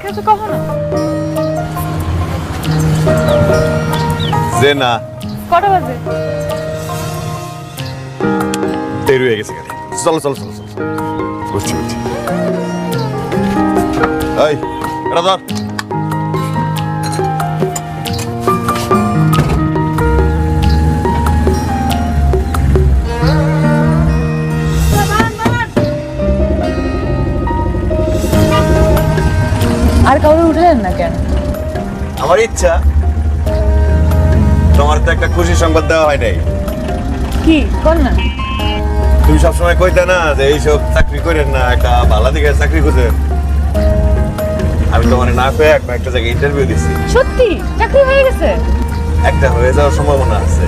খেয়েছো কখনো? যে না কটা বাজে? দেরি হয়ে গেছে কেন? চলো চলো চলো চলো বুঝছি বুঝছি। এই এটা ধর। আর কাউকে উঠালেন না কেন? আমার ইচ্ছা, তোমার তো একটা খুশি সংবাদ দেওয়া হয় নাই। কি কর না? তুমি সবসময় কইতে না যে এইসব চাকরি করেন না, একটা ভালো দিকে চাকরি খুঁজে। আমি তোমার না পেয়ে একটা জায়গায় ইন্টারভিউ দিছি, সত্যি চাকরি হয়ে গেছে? একটা হয়ে যাওয়ার সম্ভাবনা আছে।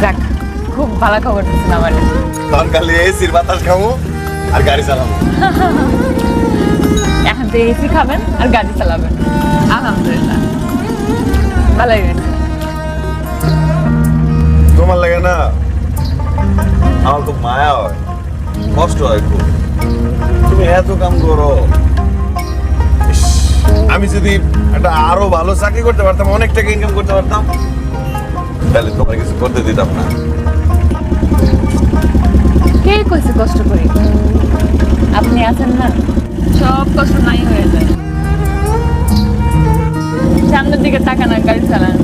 যাক, খুব ভালো খবর দিচ্ছেন আমার। তখন খালি এসির বাতাস খাবো আর গাড়ি চালাবো। এখন তো এসি খাবেন আর গাড়ি চালাবেন, আলহামদুলিল্লাহ ভালোই হয়েছে। তোমার লাগে না আমার খুব মায়া হয়, কষ্ট হয় খুব। তুমি এত কাম করো, ইস, আমি যদি একটা আরো ভালো চাকরি করতে পারতাম, অনেক টাকা ইনকাম করতে পারতাম, তাহলে তোমার কিছু করতে দিতাম না। কে কইছে কষ্ট করি? আপনি আছেন না, সব কষ্ট নাই হয়ে যায়। সামনের দিকে তাকান আর গাড়ি চালান।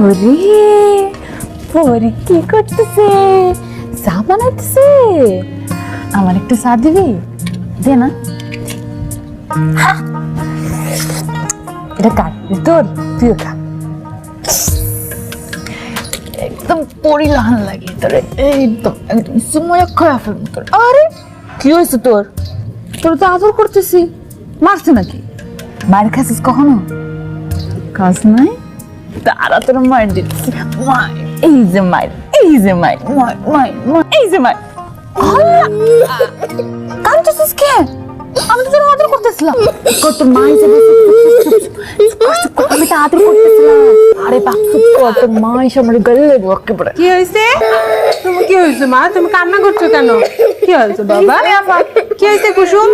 ওরে পরি কি করতেছে? চা বানাইতেছে। আমার একটু চা দিবি? দে না। এটা কাট তোর, তুইও খা। একদম পরিলাহান লাগে তোর, একদম একদম সময় খারাপ ফেলবো তোর। আরে কি হয়েছে তোর? তোর তো আদর করতেছি, মারছে নাকি? মার খাচ্ছিস কখনো? খাস নাই? তারা তোর মায়ের দিচ্ছি, মায়ের এই যে মায়ের, এই যে মায়ের, মায়ের মায়ের মায়ের, এই যে মায়ের। কাঁদতেছিস কে? আমি তো তোর আদর করতেছিলাম। কত মা হিসেবে আমি তো আদর করতেছিলাম। আরে বাপ চুপ কর, তোর মা এসে আমার গলে বকে পড়ে। কি হয়েছে? তুমি কি হয়েছে মা? তুমি কান্না করছো কেন? কি হয়েছে বাবা? কি হয়েছে কুসুম?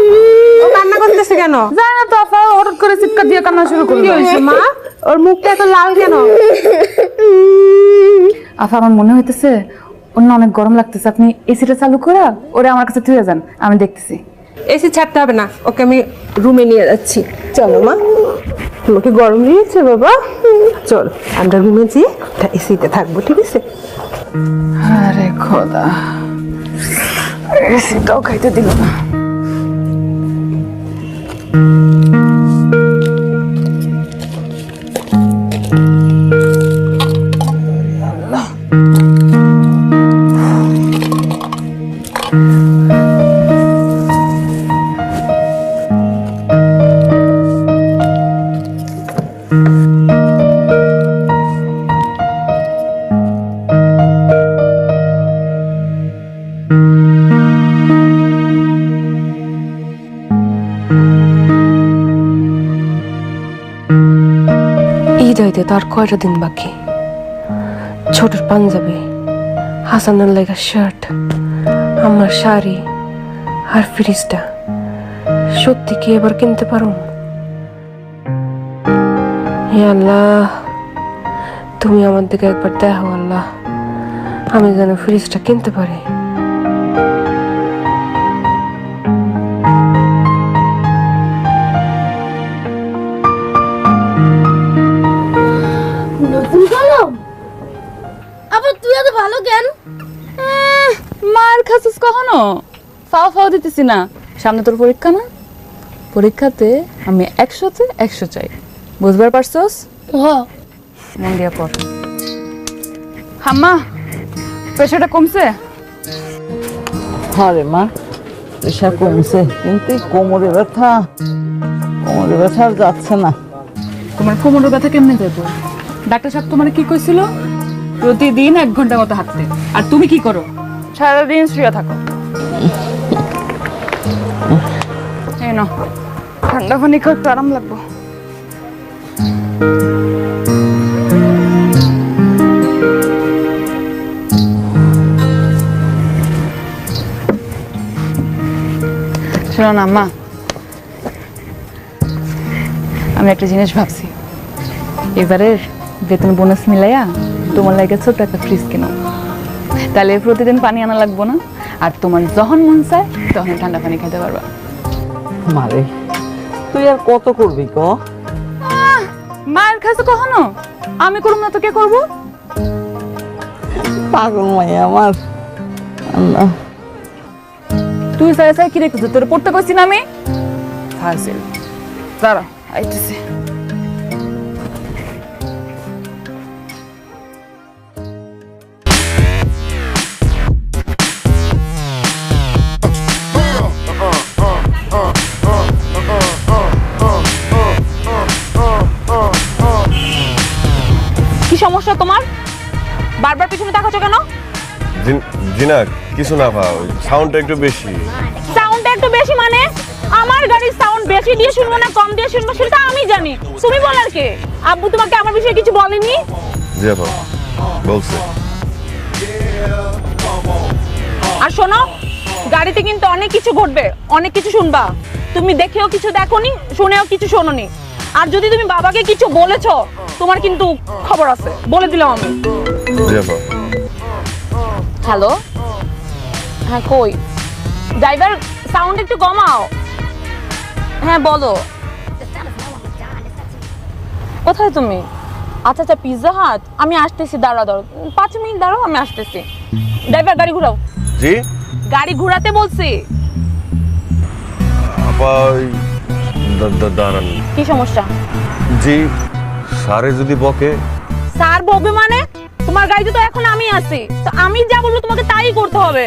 ও কান্না করতেছে কেন? জানি না তো আপা, হঠাৎ করে চিৎকার দিয়ে কান্না শুরু করলো। কি হয়েছে মা? ওর মুখটা এত লাল কেন? আপা আমার মনে হইতেছে অন্য অনেক গরম লাগতেছে, আপনি এসিটা চালু করে ওরে আমার কাছে থুয়ে যান, আমি দেখতেছি। এসি ছাড়তে হবে না, ওকে আমি রুমে নিয়ে যাচ্ছি। চলো মা, তোমাকে গরম লেগেছে বাবা? চল আমরা রুমে যেয়ে এসিতে থাকবো, ঠিক আছে? আরে খোদা, এসিটাও খাইতে দিল না। ঈদ হইতে তো আর কয়টা দিন বাকি। ছোটর পাঞ্জাবি, হাসানের লেগা শার্ট, আমার শাড়ি আর ফ্রিজটা সত্যি কি এবার কিনতে পারো? হে আল্লাহ, তুমি আমার দিকে একবার দেখো আল্লাহ, আমি যেন ফ্রিজটা কিনতে পারি। আবার তুই এত ভালো কেন? মার খাচ্ছিস কখনো? ফাও ফাও দিতেছি না, সামনে তোর পরীক্ষা না, পরীক্ষাতে আমি 100-তে 100 চাই, বুঝবার পারছস? মন দিয়া পড়। হাম্মা, প্রেশারটা কমছে? আরে মা, প্রেশার কমছে, কিন্তু এই কোমরে ব্যথা আর যাচ্ছে না। তোমার কোমরের ব্যথা কেমনে দেবো? ডাক্তার সাহেব তোমার কি কইছিল? প্রতিদিন 1 ঘন্টা মতো হাঁটতে। আর তুমি কি করো? সারাদিন শুয়ে থাকো। এই নাও, ঠান্ডা পানি খাও, একটু আরাম লাগবো। শোনো না মা, আমি একটা জিনিস ভাবছি, এবারের বেতন বোনাস মিলাইয়া তোমার লাগে ছোট্ট একটা ফ্রিজ কিনো, তাহলে প্রতিদিন পানি আনা লাগবো না, আর তোমার যখন মন চায় তখন ঠান্ডা পানি খেতে পারবা। মারে, তুই আর কত করবি ক? মায়ের কাছে কখনো আমি করবো না তো কে করবো? পাগল মাইয়া আমার। আল্লাহ, তুই চাই চাই কি রেখেছো? তোর পড়তে কইছি না আমি? ফাজিল, দাঁড়া আইতেছি। কি সমস্যা তোমার? বারবার পিছনে তাকাচ্ছ কেন? জিনা কিছু না ভা, সাউন্ডটা একটু বেশি। সাউন্ডটা একটু বেশি মানে? আমার গাড়ির সাউন্ড বেশি দিয়ে শুনবো না কম দিয়ে শুনবো সেটা আমি জানি, তুমি বলার কে? আব্বু তোমাকে আমার বিষয়ে কিছু বলেনি? জি আপা, বলছে। আর শোনো, গাড়িতে কিন্তু অনেক কিছু ঘটবে, অনেক কিছু শুনবা। তুমি দেখেও কিছু দেখোনি, শুনেও কিছু শোনোনি। আর যদি তুমি বাবাকে কিছু বলেছো, তোমার কিন্তু খবর আছে, বলে দিলাম আমি। জি আপা। হ্যালো, হ্যাঁ কই? ড্রাইভার সাউন্ড একটু কমাও। হ্যাঁ বলো, কোথায় তুমি? আচ্ছা আচ্ছা, পিৎজা হাট, আমি আসতেছি, দাঁড়াও 5 মিনিট দাঁড়াও, আমি আসতেছি। ড্রাইভার গাড়ি ঘুরাও। জি গাড়ি ঘুরাতে বলছি। আপা, দাঁড়ান। কি সমস্যা? জি, সারে যদি বকে? স্যার বলবে মানে? তোমার গাড়িতে তো এখন আমি আছি, তো আমি যা বলবো তোমাকে তাই করতে হবে।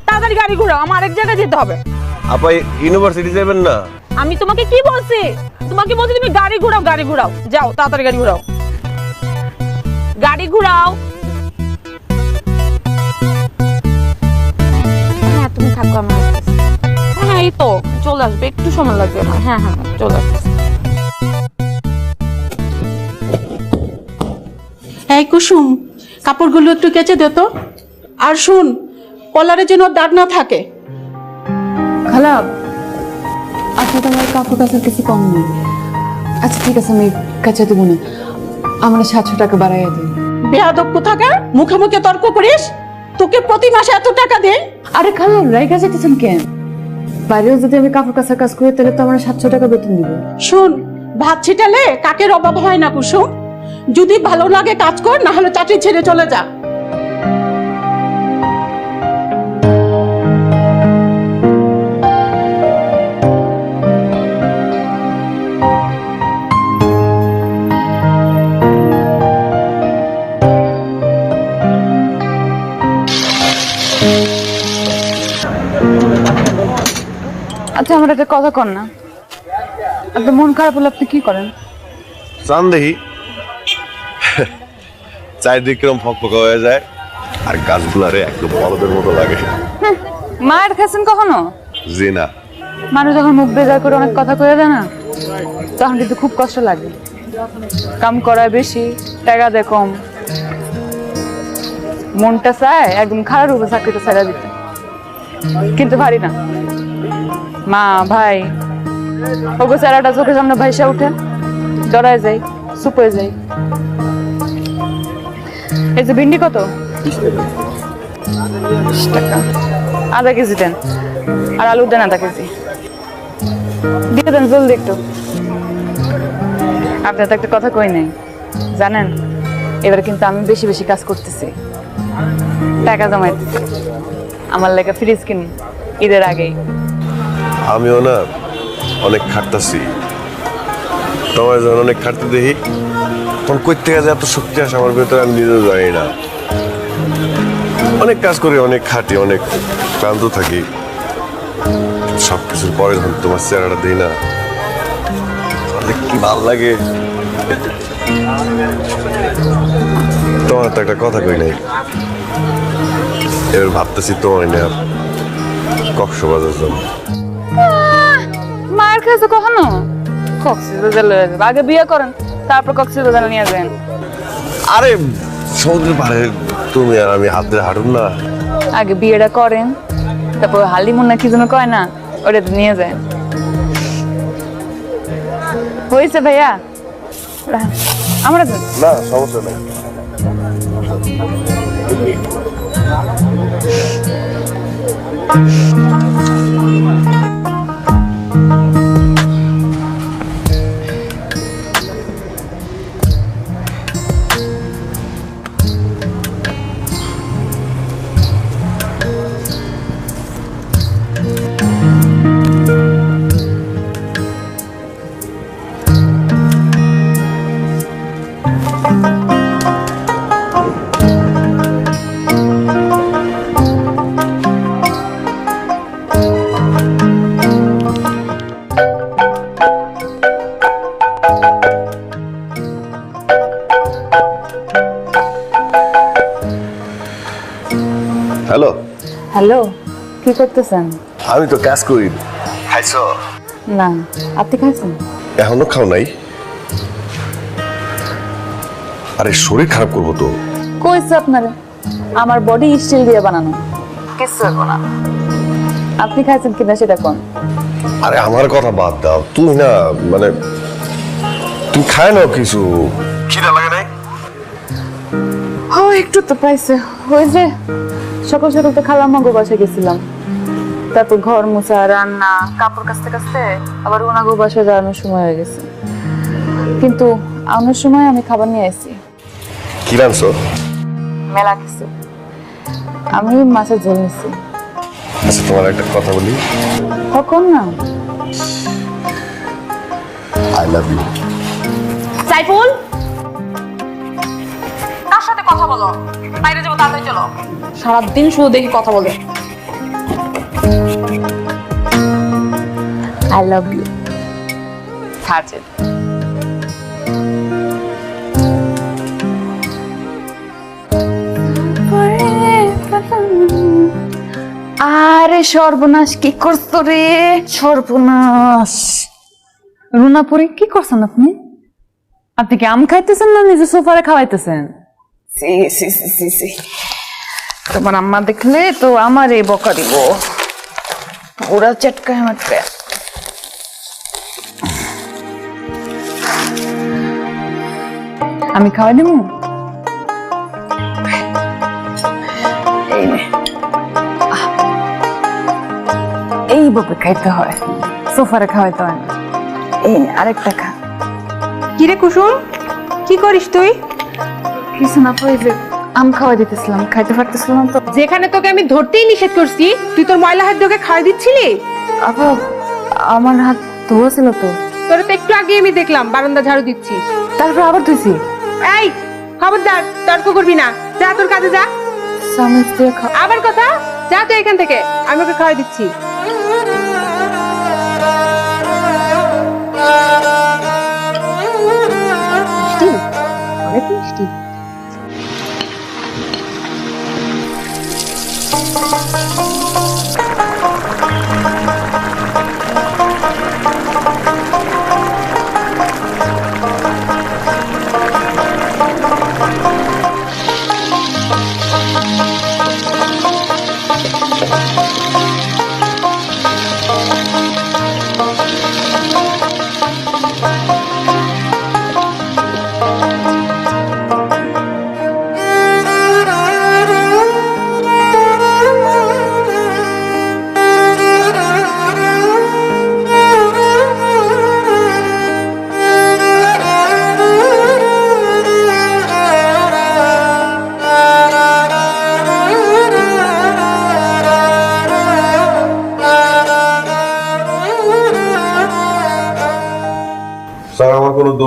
তাড়াতাড়ি গাড়ি ঘুরাও, আমার আরেক জায়গায় যেতে হবে। আপা ইউনিভার্সিটি যাবেন না? আমি তোমাকে কি বলছি? তোমাকে বলছি তুমি গাড়ি ঘুরাও, গাড়ি ঘুরাও, যাও তাড়াতাড়ি গাড়ি ঘুরাও, গাড়ি ঘুরাও। হ্যাঁ তুমি থাকো, আমি আসতেছি। হ্যাঁ এই তো চলে আসবে, একটু সময় লাগবে না। হ্যাঁ হ্যাঁ চলে আসতেছি। এই কুসুম, কাপড়গুলো একটু কেচে দে তো। আর শুন, কলারে যেন দাগ না থাকে। খালা, আচ্ছা তোমার কাপড় কাচার কিছু কম নেই? আচ্ছা ঠিক আছে, আমি কাচা দেবো না, আমার 700 টাকা বাড়াইয়া দিই। বেয়াদব কোথাকার, মুখে মুখে তর্ক করিস। তোকে প্রতি মাসে এত টাকা দে? আরে খালা, রাইগা যেতেছেন কেন? বাইরেও যদি আমি কাপড় কাচার কাজ করি তাহলে তো আমার 700 টাকা বেতন দিব। শুন, ভাত ছিটালে কাকের অভাব হয় না কুসুম। যদি ভালো লাগে কাজ কর, না হলে চাকরি ছেড়ে চলে যা। আচ্ছা আমার একটা কথা কর না, আপনার মন খারাপ হলে আপনি কি করেন? চান দেখি, চারিদিক কিরম ফকফকা হয়ে যায়, আর গাছগুলারে একদম বলদের মতো লাগে। মায়ের খাচ্ছেন কখনো? জি না। মানুষ যখন মুখ বেজার করে অনেক কথা কয়ে দেয় না, তখন কিন্তু খুব কষ্ট লাগে। কাম করায় বেশি, টাকা দেয় কম, মনটা চায় একদম খারাপ রূপে চাকরিটা ছেড়ে দিতে, কিন্তু পারি না। মা ভাই ওগো চেহারাটা চোখের সামনে ভাইসা উঠে, ডরায় যাই, চুপ হয়ে যাই। এই যে ভিন্ডি কত? 20 টাকা। আধা কেজি দেন, আর আলু দেন আধা কেজি দিয়ে দেন, জলদি একটু। আপনার তো একটা কথা কই নাই জানেন, এবার কিন্তু আমি বেশি বেশি কাজ করতেছি, টাকা জমাইতেছি, আমার লেগে ফ্রিজ কিনুন ঈদের আগেই। আমিও না অনেক খাটতাছি, তোমার যখন অনেক খাটতে দেখি তখন কই থেকে যে এত শক্তি আসে আমার ভেতরে আমি নিজেও জানি না। অনেক কাজ করি, অনেক খাটি, অনেক ক্লান্ত থাকি, সবকিছুর পরে যখন তোমার চেহারাটা দিই না তাহলে কি ভালো লাগে। তোমার তো একটা কথা কই নাই, এবার ভাবতেছি তোমার নিয়ে কক্সবাজার যাবো। মার খাইছো কখনো? কক্সবাজার লয়ে যাবে, আগে বিয়ে করেন তারপর কক্সবাজার নিয়ে যাবেন। আরে সমুদ্রের পাড়ে তুমি আর আমি হাত ধরে হাঁটুন না। আগে বিয়েটা করেন, তারপর হালিমুন না কি যেন কয় না, ওটা নিয়ে যায়। হয়েছে ভাইয়া, আমরা না সমস্যা নেই। হ্যালো হ্যালো, কি করতেছেন? আমি তো কাজ করি। খাইছো? না, আপনি খাইছেন? এখনো খাও নাই? আরে শরীর খারাপ করবো তো। কইছে আপনারে আমার বডি স্টিল দিয়ে বানানো, কিছু হবো না। আপনি খাইছেন কিনা সেটা কোন? আরে আমার কথা বাদ দাও, তুই না মানে তুমি খায় নাও কিছু, খিদা লাগে নাই? ও একটু তো পাইছে। ওই যে সকাল সকাল তো খালাম্মা গো বাসায় গেছিলাম, তারপর ঘর মোছা, রান্না, কাপড় কাচতে কাচতে আবার ওনা গো বাসায় যাওয়ানোর সময় হয়ে গেছে। কিন্তু আনার সময় আমি খাবার নিয়ে আসি। কি রানছো? মেলা কিছু। আমি মাছের ঝোল নিছি। আচ্ছা তোমার একটা কথা বলি। কখন না? I love you. সাইফুল, কার সাথে কথা বলো? বাইরে যাবো, তাড়াতাড়ি চলো। সারাদিন শুধু দেখি কথা বলে। I love you Sajed. আরে সর্বনাশ, কি করছো রে? সর্বনাশ। রুনাপুরি, কি করছেন আপনি? আপনি কি আম খাইতেছেন না নিজে সোফারে খাওয়াইতেছেন? সি সি সি সি সি, তোমার আম্মা দেখলে তো আমার এই বকা দিব, ওরা চটকায় আমার পেট। আমি খাওয়াই দেবো? এই নে, এইভাবে খাইতে হয়, সোফারে খাওয়াইতে হয় না। এই নে, আরেকটা খা। কিরে কুসুম, কি করিস তুই? কিছু না, ওই যে আম খাওয়াই দিতেছিলাম, খাইতে পারতেছিলাম তো। যেখানে তোকে আমি ধরতেই নিষেধ করছি, তুই তোর ময়লা হাত দিয়ে খাওয়াই দিচ্ছিলি? আপা, আমার হাত ধোয়া ছিল তো। তোরা তো একটু আগে আমি দেখলাম বারান্দা ঝাড়ু দিচ্ছিস। তারপর আবার ধুইছি। এই খবরদার, তর্ক করবি না, যা তোর কাজে যা। চামচ দিয়ে আবার কথা, যা তুই এখান থেকে, আমি ওকে খাওয়াই দিচ্ছি। মিষ্টি, অনেক মিষ্টি।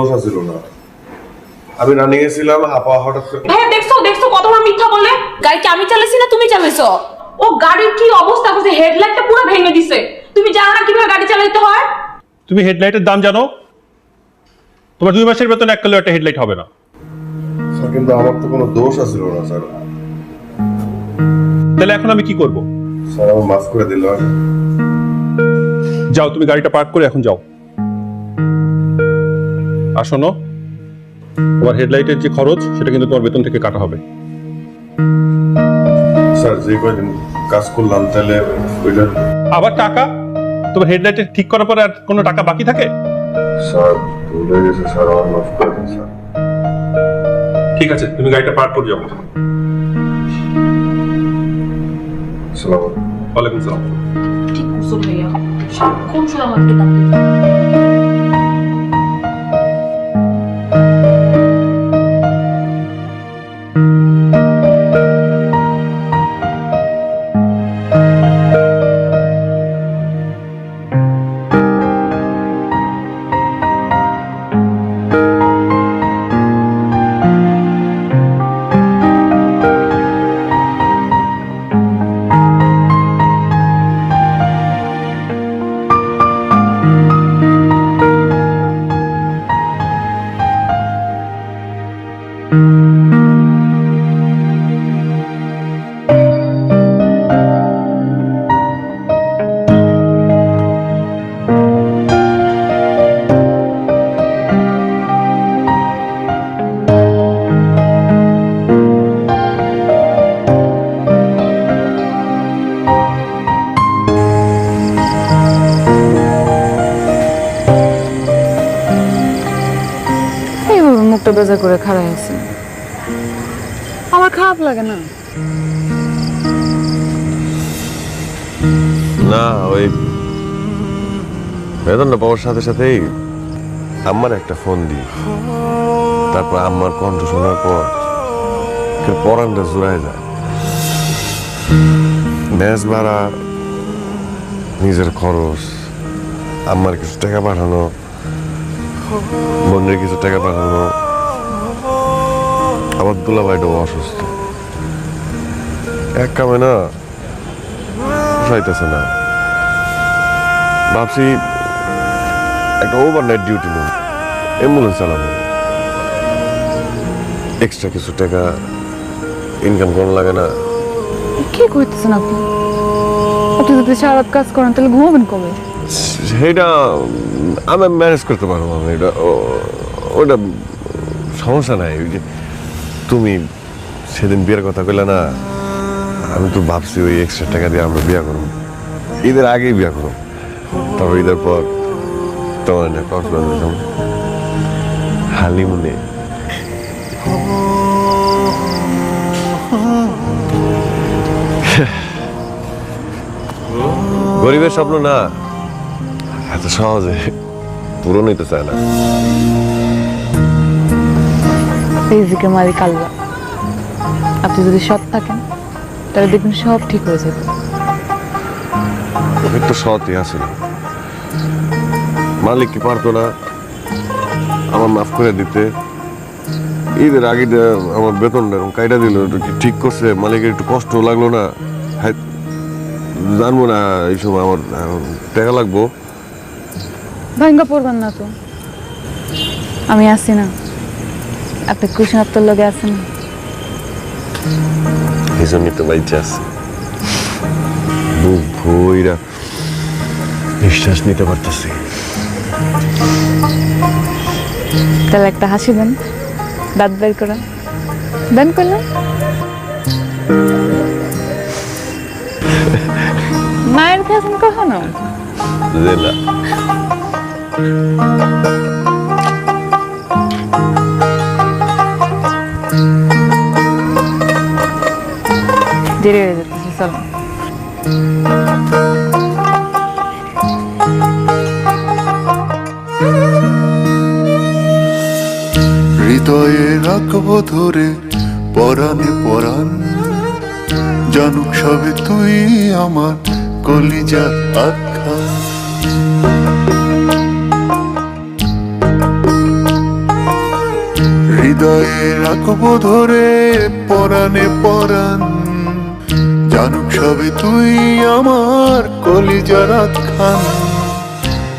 দোষ আছিল না। আমি রানিং এ ছিলাম, হাপা হঠাৎ করে হ্যাঁ দেখছো দেখছো কতবার মিথ্যা বলে। গাড়ি কি আমি চালাইছি না তুমি চালাইছো? ও গাড়ির কি অবস্থা করছে, হেডলাইটটা পুরো ভেঙে দিছে। তুমি জানো না কিভাবে গাড়ি চালাইতে হয়? তুমি হেডলাইটের দাম জানো? তোমার 2 মাসের বেতন 1 কিলো একটা হেডলাইট হবে না। স্যার কিন্তু আমার তো কোনো দোষ আছিল না স্যার। তাহলে এখন আমি কি করব? স্যার আমার মাফ করে দিল। যাও, তুমি গাড়িটা পার্ক করে এখন যাও। আর শোনো, তোমার হেডলাইটের যে খরচ সেটা কিন্তু তোমার বেতন থেকে কাটা হবে। স্যার যে কয়দিন কাজ করলাম তাহলে ওইটা। আবার টাকা? তোমার হেডলাইটে ঠিক করার পরে আর কোনো টাকা বাকি থাকে? স্যার ভুল হয়ে গেছে স্যার, আমার মাফ করে দিন স্যার। ঠিক আছে, তুমি গাড়িটা পার্ক করে যাও। আসসালামু আলাইকুম। ওয়ালাইকুম আসসালাম। ঠিক করছো ভাইয়া, সারাক্ষণ শুধু আমাকে দাম দিতে। এইভাবে মুখটা বেজা করে খাড়াই আছে, আমার খারাপ লাগে না? না ওই বেতনটা পাওয়ার সাথে সাথেই আম্মার একটা ফোন দিই, তারপর আম্মার কণ্ঠ শোনার পর পরানটা জোড়ায় যায়। ম্যাচ ভাড়া, নিজের খরচ, আম্মার কিছু টাকা পাঠানো, বোনের কিছু টাকা পাঠানো, আমার দুলাভাইটাও অসুস্থ, এক কামে না পোষাইতেছে না। ভাবছি একটা ওভারনাইট ডিউটি নেব, অ্যাম্বুলেন্স চালাবো, এক্সট্রা কিছু টাকা ইনকাম করানো লাগে না। কি করতেছেন আপনি? আপনি যদি সারা রাত কাজ করেন তাহলে ঘুমাবেন কবে? সেইটা আমি ম্যানেজ করতে পারবো, আমি এটা ওটা সমস্যা নাই। ওই যে তুমি সেদিন বিয়ের কথা কইলে না, আমি তো ভাবছি ওই এক্সট্রা টাকা দিয়ে আমরা বিয়ে করবো, ঈদের আগেই বিয়ে করবো, তারপর ঈদের পর তোমার কক্সবাজার যাবো হালিমুনে। গরিবের স্বপ্ন না এত সহজে পূরণ হইতে চায় না। রিজিকের মালিক আল্লাহ, আপনি যদি সৎ থাকেন তাহলে দেখবেন সব ঠিক হয়ে যাবে। ওদের তো সৎই আছে না, মালিক কি পারতো না আমার মাফ করে দিতে? ঈদের আগে আমার বেতনটা কাইটা দিল, ঠিক করছে, মালিকের একটু কষ্ট লাগলো না? হ্যাঁ জানবো না এই সময় আমার টাকা লাগবো। ভাঙ্গা পড়বেন না তো, আমি আছি না, আপনি কুশন আপনার লগে আছেন না। এই জন্যই তো বাইচে আছে, বুক ভইরা নিঃশ্বাস নিতে পারতেছি। তাহলে একটা হাসি দেন, দাঁত বের করা দেন করলাম। মায়ের খাচ্ছেন কখনো? না দেরি হয়ে যাচ্ছে, চলো। হৃদয়ে রাখবো ধরে পরাণে পরাণ, জানুক সবে তুই আমার কলিজা আখ্যা। হৃদয়ে রাখবো ধরে পরাণে পরাণ, জানুক সবে তুই আমার কলিজার খান।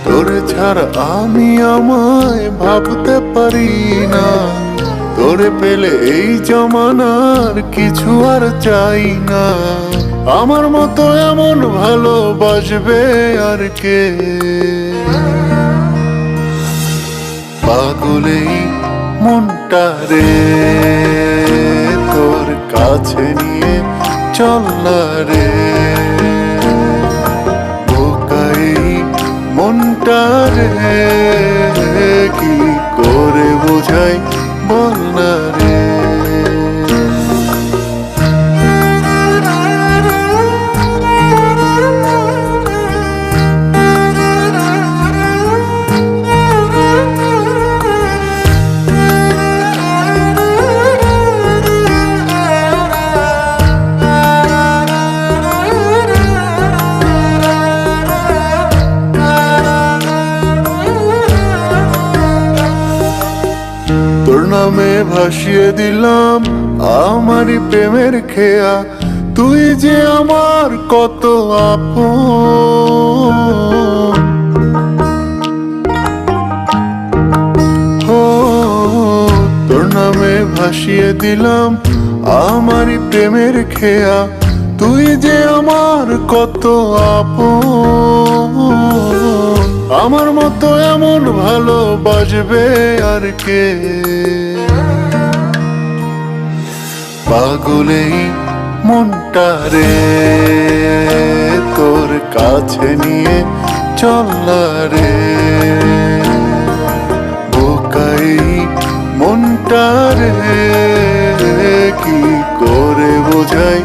তোরে ছাড়া আমি আমায় ভাবতে পারি না, তোরে পেলে এই জমানার কিছু আর চাই না। আমার মতো এমন ভালোবাসবে আর কে? পাগলেই মনটা রে তোর কাছে নিয়ে চল না রে, বোকাই মনটা রে কি করে বোঝাই বল না রে। তোর নামে ভাসিয়ে দিলাম আমারই প্রেমের খেয়া, তুই যে আমার কত আপন। ও তোর নামে ভাসিয়ে দিলাম আমারই প্রেমের খেয়া, তুই যে আমার কত আপন। আমার মতো এমন ভালোবাসবে আর কে? পাগলেই মনটা রে তোর কাছে নিয়ে চল না রে, বোকাই মনটা রে কি করে বোঝাই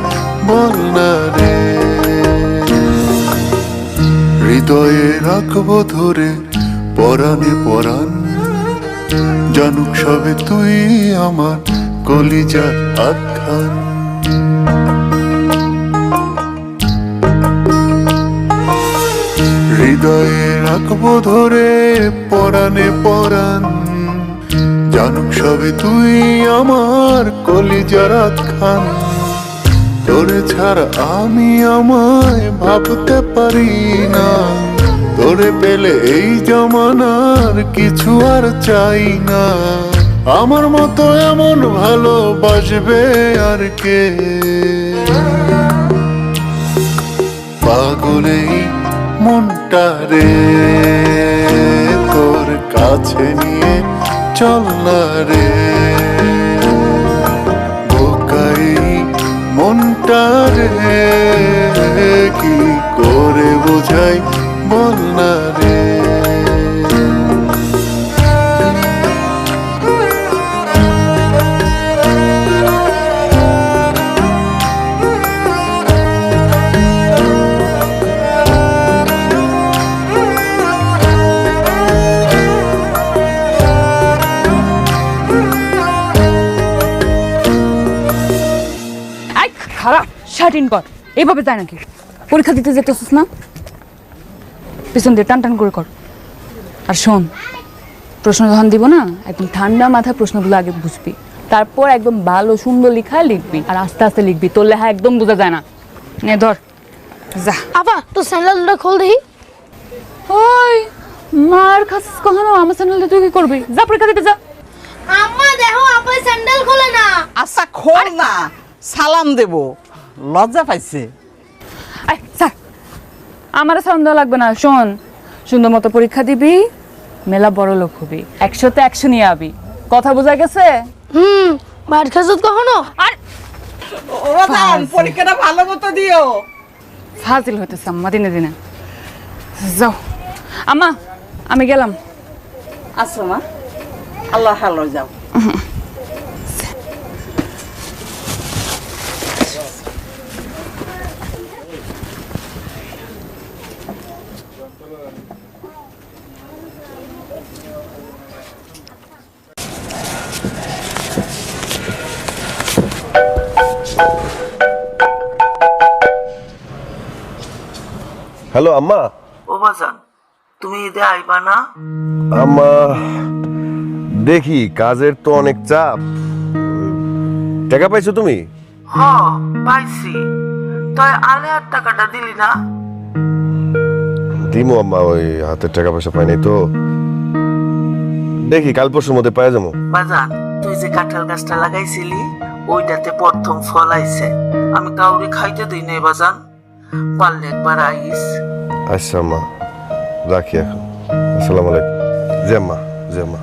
বল না রে। হৃদয়ে রাখবো ধরে পরাণে পরাণ, জানুক সবে তুই আমার কলিজার আখ্যান। হৃদয়ে রাখবো ধরে পরাণে পরাণ, জানুক সবে তুই আমার কলিজার আখ্যান। তোরে ছাড়া আমি আমায় ভাবতে পারি না, তোরে পেলে এই জমানার কিছু আর চাই না। আমার মতো এমন ভালোবাসবে আর কে? পাগলেই মনটা রে তোর কাছে নিয়ে চল না রে, বোকাই মনটা রে কি করে বোঝাই বল না রে। খারাপ শার্ট ইন কর, এইভাবে যায় নাকি? পরীক্ষা দিতে যেতেছিস না, পিছন দিয়ে টান টান করে কর। আর শোন, প্রশ্ন যখন দিব না, একদম ঠান্ডা মাথায় প্রশ্নগুলো আগে বুঝবি, তারপর একদম ভালো সুন্দর লেখা লিখবি, আর আস্তে আস্তে লিখবি, তোর লেখা একদম বোঝা যায় না। নে ধর, যা। আপা তোর স্যান্ডেলটা খোল দেখি। ওই মার খাচ্ছিস কখনো? আমার স্যান্ডেল তুই কি করবি? যা পরীক্ষা দিতে যা। আম্মা দেখো আপা স্যান্ডেল খোলে না। আচ্ছা খোল না, সালাম দেব, লজ্জা পাইছে। স্যার, আমার সালাম দেওয়া লাগবে না। শোন, সুন্দর মতো পরীক্ষা দিবি, মেলা বড় লোক হবি, 100তে 100 নিয়ে আবি। কথা বোঝা গেছে? মার খাসত কখনো? আর পরীক্ষাটা ভালো মতো দিও। ফাজিল হইতেছে আম্মা দিনে দিনে। যাও আম্মা, আমি গেলাম। আচ্ছা মা, আল্লাহ হালো, যাও। হ্যালো আম্মা। ও বাজান, তুমি ঈদে আইবা না? আম্মা দেখি কাজের তো অনেক চাপ। টাকা পাইছো তুমি? হ্যাঁ পাইছি, তাই আলে আর টাকাটা দিলি না? দিমু আম্মা, ওই হাতের টাকা পয়সা পাই নাই তো। দেখি কাল পরশুর মধ্যে পাই যাবো। বাজান, তুই যে কাঁঠাল গাছটা লাগাইছিলি ওইটাতে প্রথম ফল আইছে। আমি কাউরি খাইতে দিই নাই বাজান, পারলে একবার আইস। আচ্ছা আম্মা, রাখি এখন। আসসালামু আলাইকুম। জি আম্মা, জি আম্মা।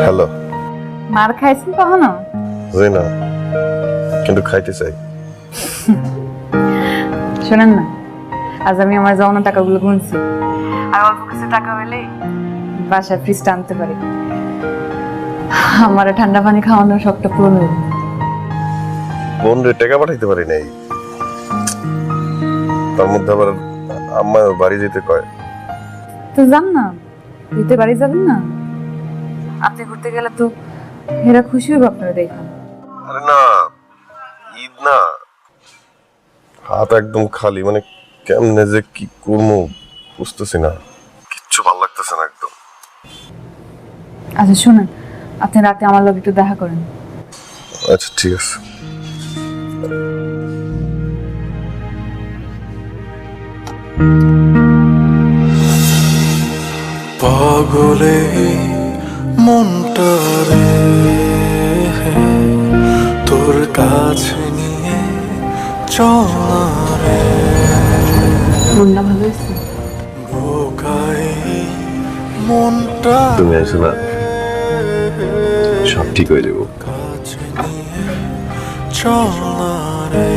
হ্যালো। মার খাইছেন কখনো? জি না, কিন্তু খাইতে চাই। শোনেন না, আজ আমি আমার জমানো টাকাগুলো গুনছি, আর অল্প কিছু টাকা হলে বাসায় ফ্রিজটা আনতে পারি। আমার ঠান্ডা পানি খাওয়ানোর শখটা পূরণ হইল। বোন রে টাকা পাঠাইতে পারি নাই, তার মধ্যে আবার আম্মা বাড়ি যেতে কয়। তো যান না, দিতে বাড়ি যাবেন না? আপনি ঘুরতে গেলে তো এরা খুশি হবে আপনারা দেখুন। আরে না, ঈদ না, হাত একদম খালি, মানে কেমনে যে কি করবো বুঝতেছি না, কিচ্ছু ভালো লাগতেছে না একদম। আচ্ছা শুনেন, আপনি রাতে আমার লোক একটু দেখা করেন। আচ্ছা ঠিক আছে। পাগলে মনটা রে তোর কাছে নিয়ে চলা রে, মনটা ভালো হয়েছে? বোকায় মনটা তুমি আইছো না, সব ঠিক হয়ে যাবো। কাছে নিয়ে চলা রে।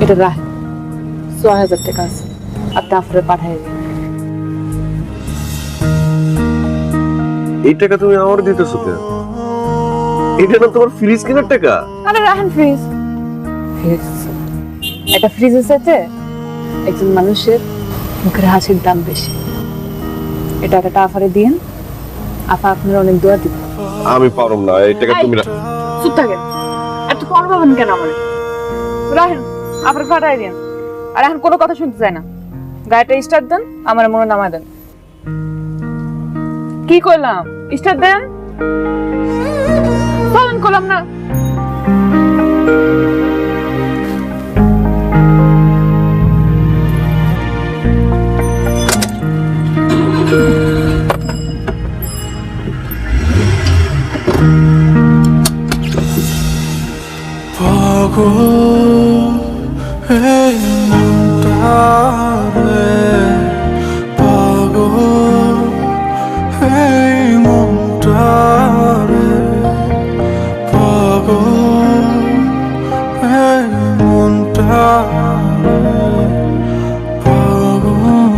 এটা রাখ, ৬,০০০ টাকা আছে, আপনি আফরে পাঠাই দিন। এই টাকা তুমি আমার দিতেছো কেন? এটা না তোমার ফ্রিজ কেনার টাকা? আরে রাখেন ফ্রিজ। ফ্রিজ একটা ফ্রিজের সাথে একজন মানুষের মুখের হাসির দাম বেশি। এটা একটা আফারে দিন, আপা আপনার অনেক দোয়া দিব। আমি পারুম না, এই টাকা তুমি চুপ থাকেন, এত কম পাবেন কেন আমার? রাখেন, আফরে পাঠাই দিন। আর এখন কোনো কথা শুনতে চাই না, গাড়িটা স্টার্ট দেন, আমার মনে নামায় দেন। কি করলাম? স্টার্ট দেন, চলেন করলাম না। পাগল এই মনটা রে, পাগল এই মনটা রে, পাগল এই মনটা রে, পাগল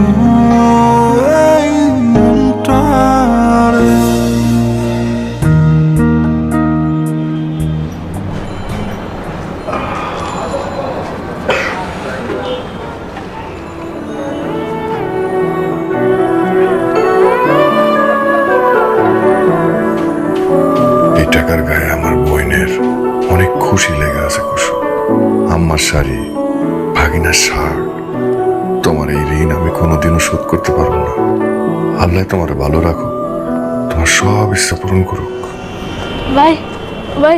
এই মনটা রে। এই টাকার গায়ে আমার বোনের অনেক খুশি লেগে আছে কুসুম। আম্মার শাড়ি, ভাগিনার শার্ট, তোমার এই ঋণ আমি কোনোদিনও শোধ করতে পারবো না। আল্লাহ তোমার ভালো রাখো, তোমার সব ইচ্ছা পূরণ করুক। ভাই ভাই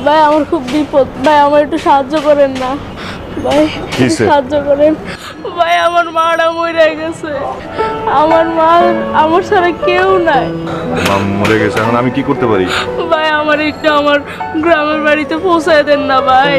ভাই, আমার খুব বিপদ ভাই, আমার একটু সাহায্য করেন না ভাই, কিসে? সাহায্য করেন ভাই। আমার মাটা মরে গেছে, আমার মা আমার ছাড়া কেউ নাই মা মরে গেছে, এখন আমি কি করতে পারি? ভাই। আমার একটু আমার গ্রামের বাড়িতে পৌঁছায় দেন না ভাই।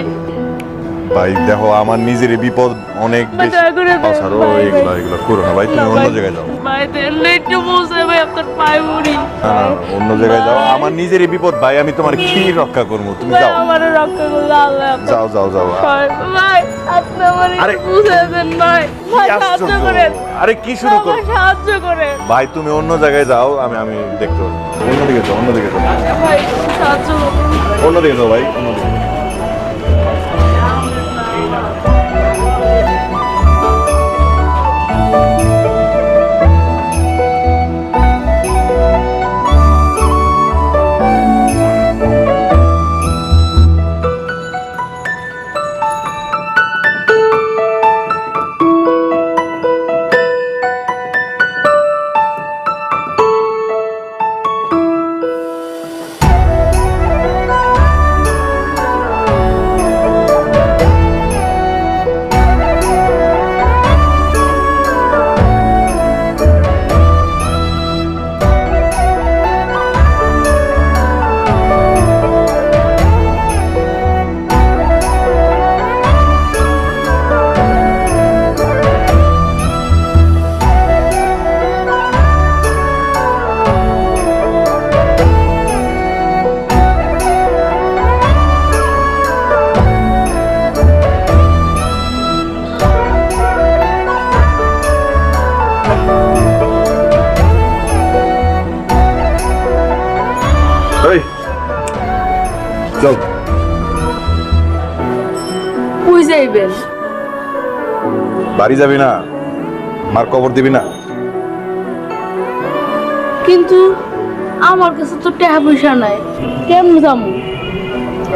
ভাই দেখো, আমার নিজের বিপদ অনেক ভাই, বেশি। দয়া করে দেন, ছাড়ো, ভাই, এগুলা ভাই। এগুলা করো না ভাই, তুমি না, অন্য ভাই, জায়গায় যাও। ভাই দেন একটু পৌঁছায় ভাই, আপনার পায়ে মুড়ি। না না, অন্য জায়গায় যাও, ভাই। আমার নিজেরই বিপদ ভাই, আমি তোমার কি রক্ষা করবো? তুমি ভাই যাও, আমার রক্ষা করলে আল্লাহ আপনার- যাও যাও যাও। ভাই ভাই, আপনি আমার আরে, একটু পৌঁছায় দেন ভাই, ভাই কি সাহায্য আশ্চর্য। করেন, আরে কি শুরু করো? আমার সাহায্য করেন ভাই তুমি অন্য জায়গায় যাও, আমি আমি দেখতে পাবো। অন্যদিকে যাও, অন্যদিকে যাও, ভাই, সাহায্য করুন। অন্যদিকে যাও ভাই, অন্যদিকে। চল। কই যাইবেন? বাড়ি যাবি না? মার কবর দিবি না? কিন্তু আমার কাছে তো টাকা পয়সা নাই, কেমন যাবো?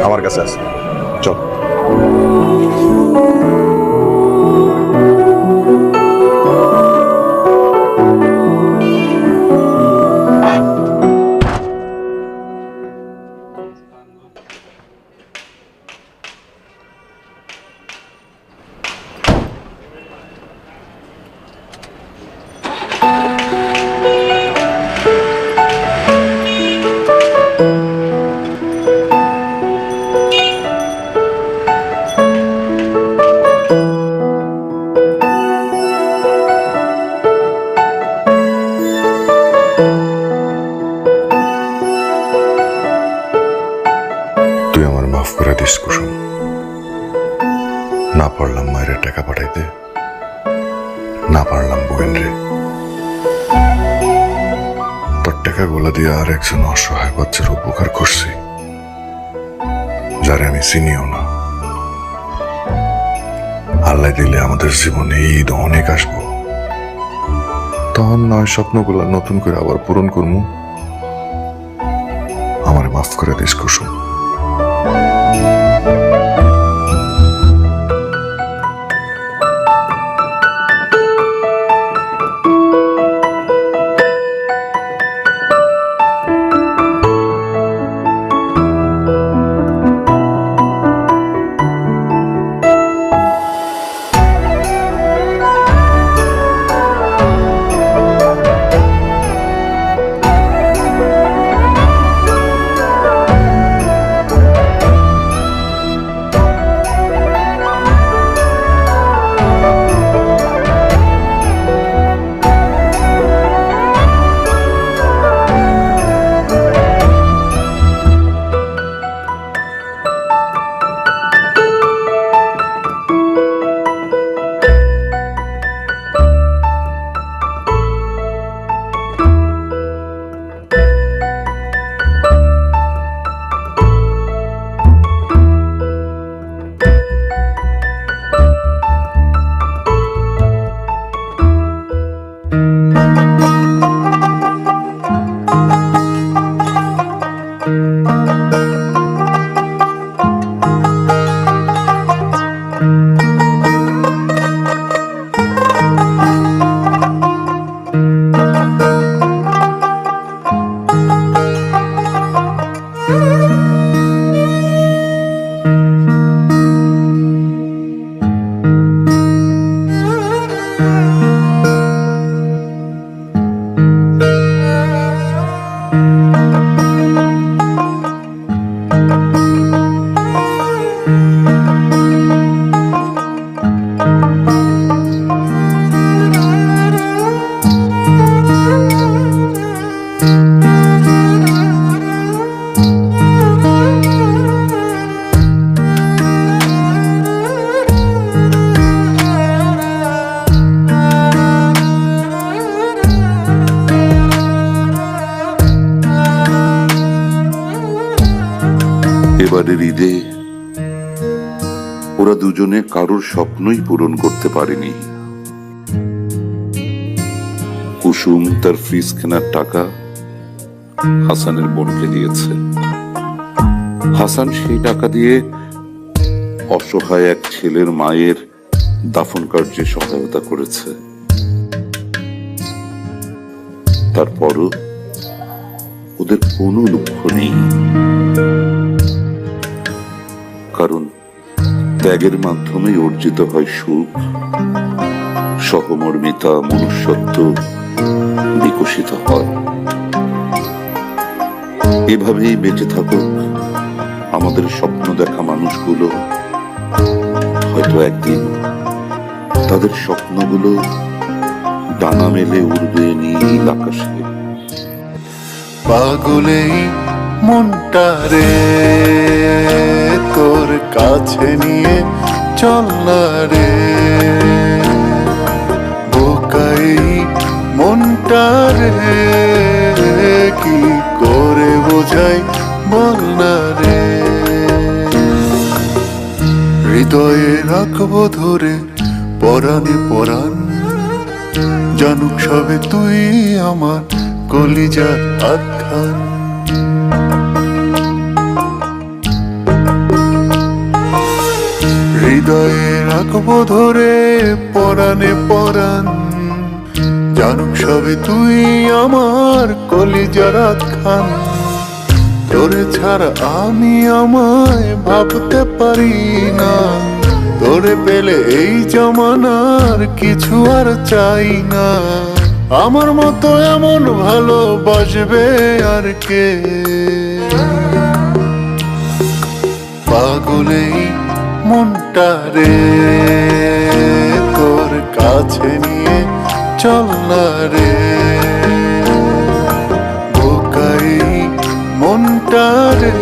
আমার কাছে আছে, চল। তুই আমার মাফ করে দিস কুসুম। না পারলাম মায়ের টাকা পাঠাইতে, না পারলাম বোন রে। তোর টাকা গোলা দিয়ে আর একজন অসহায় বাচ্চার উপকার করছি, যারে আমি চিনিও না। আল্লাহ দিলে আমাদের জীবনে ঈদ অনেক আসবো, তখন নয় স্বপ্নগুলা নতুন করে আবার পূরণ করবো। আমার মাফ করে দিস কুসুম। এবারের ঈদে ওরা দুজনে কারোর স্বপ্নই পূরণ করতে পারেনি। কুসুম তার ফ্রিজ কেনার টাকা হাসানের বোনকে দিয়েছে। হাসান সেই টাকা দিয়ে অসহায় এক ছেলের মায়ের দাফন কার্যে সহায়তা করেছে। তারপরও ওদের কোনো দুঃখ নেই, কারণ ত্যাগের মাধ্যমে অর্জিত হয় সুখ, সহমর্মিতা, মনুষ্যত্ব বিকশিত হয়। এভাবেই বেঁচে থাকুক আমাদের স্বপ্ন দেখা মানুষগুলো। হয়তো একদিন তাদের স্বপ্নগুলো ডানা মেলে উড়বে নীল আকাশে। পাগলেই মনটা রে তোর কাছে নিয়ে চল না রে, বোকাই মনটা রে কি করে বোঝাই বল না রে। হৃদয়ে রাখবো ধরে পরাণে পরাণ, জানুক সবে তুই আমার কলিজার আখ্যান। হৃদয়ে রাখবো ধরে পরাণে পরাণ, জানুক সবে তুই আমার কলিজার আখ্যান। তোরে ছাড়া আমি আমায় ভাবতে পারি না, তোরে পেলে এই জমানার কিছু আর চাই না। আমার মতো এমন ভালোবাসবে আর কে, পাগলেই মনটা রে তোর কাছে নিয়ে চল না রে, বোকাই মনটা রে